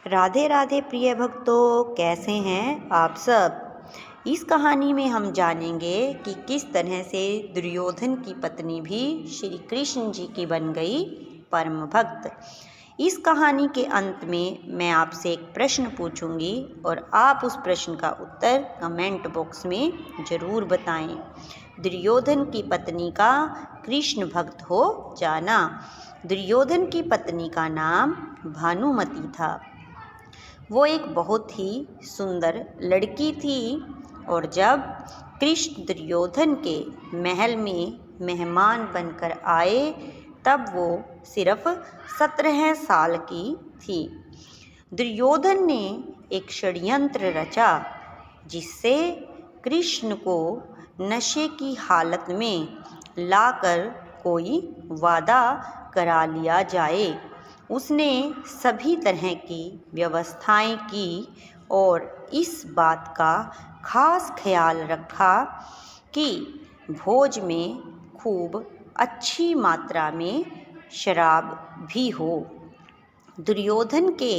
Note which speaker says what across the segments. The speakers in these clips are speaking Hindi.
Speaker 1: राधे राधे प्रिय भक्तों, कैसे हैं आप सब। इस कहानी में हम जानेंगे कि किस तरह से दुर्योधन की पत्नी भी श्री कृष्ण जी की बन गई परम भक्त। इस कहानी के अंत में मैं आपसे एक प्रश्न पूछूंगी और आप उस प्रश्न का उत्तर कमेंट बॉक्स में ज़रूर बताएं। दुर्योधन की पत्नी का कृष्ण भक्त हो जाना। दुर्योधन की पत्नी का नाम भानुमति था। वो एक बहुत ही सुंदर लड़की थी और जब कृष्ण दुर्योधन के महल में मेहमान बनकर आए तब वो सिर्फ 17 साल की थी। दुर्योधन ने एक षड्यंत्र रचा जिससे कृष्ण को नशे की हालत में लाकर कोई वादा करा लिया जाए। उसने सभी तरह की व्यवस्थाएं की और इस बात का खास ख्याल रखा कि भोज में खूब अच्छी मात्रा में शराब भी हो। दुर्योधन के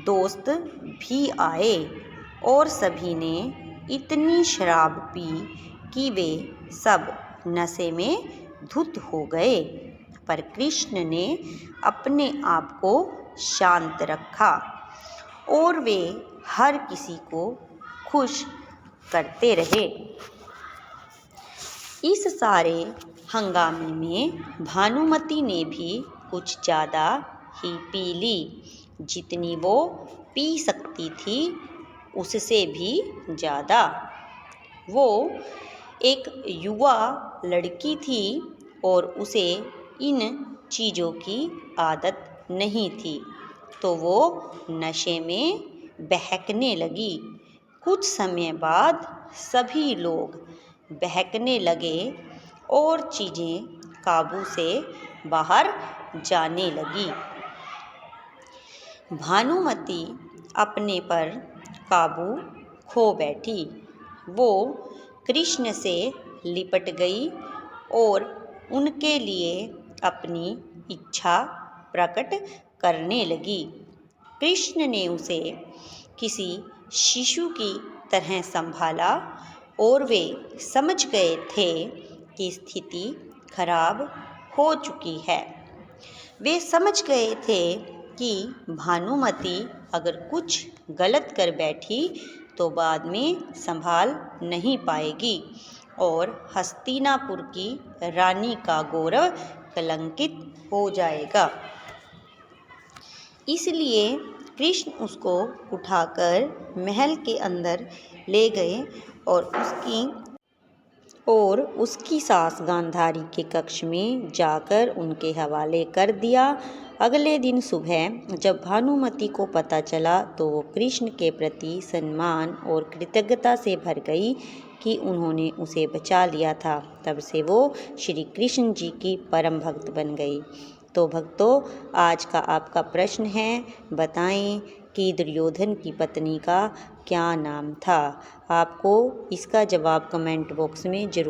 Speaker 1: दोस्त भी आए और सभी ने इतनी शराब पी कि वे सब नशे में धुत हो गए, पर कृष्ण ने अपने आप को शांत रखा और वे हर किसी को खुश करते रहे। इस सारे हंगामे में भानुमति ने भी कुछ ज़्यादा ही पी ली। जितनी वो पी सकती थी उससे भी ज़्यादा। वो एक युवा लड़की थी और उसे इन चीज़ों की आदत नहीं थी, तो वो नशे में बहकने लगी। कुछ समय बाद सभी लोग बहकने लगे और चीज़ें काबू से बाहर जाने लगी। भानुमति अपने पर काबू खो बैठी। वो कृष्ण से लिपट गई और उनके लिए अपनी इच्छा प्रकट करने लगी। कृष्ण ने उसे किसी शिशु की तरह संभाला और वे समझ गए थे कि स्थिति खराब हो चुकी है। वे समझ गए थे कि भानुमति अगर कुछ गलत कर बैठी तो बाद में संभाल नहीं पाएगी और हस्तिनापुर की रानी का गौरव कलंकित हो जाएगा। इसलिए कृष्ण उसको उठाकर महल के अंदर ले गए और उसकी सास गांधारी के कक्ष में जाकर उनके हवाले कर दिया। अगले दिन सुबह जब भानुमति को पता चला तो वो कृष्ण के प्रति सम्मान और कृतज्ञता से भर गई कि उन्होंने उसे बचा लिया था। तब से वो श्री कृष्ण जी की परम भक्त बन गई। तो भक्तों, आज का आपका प्रश्न है, बताएं कि दुर्योधन की पत्नी का क्या नाम था। आपको इसका जवाब कमेंट बॉक्स में ज़रूर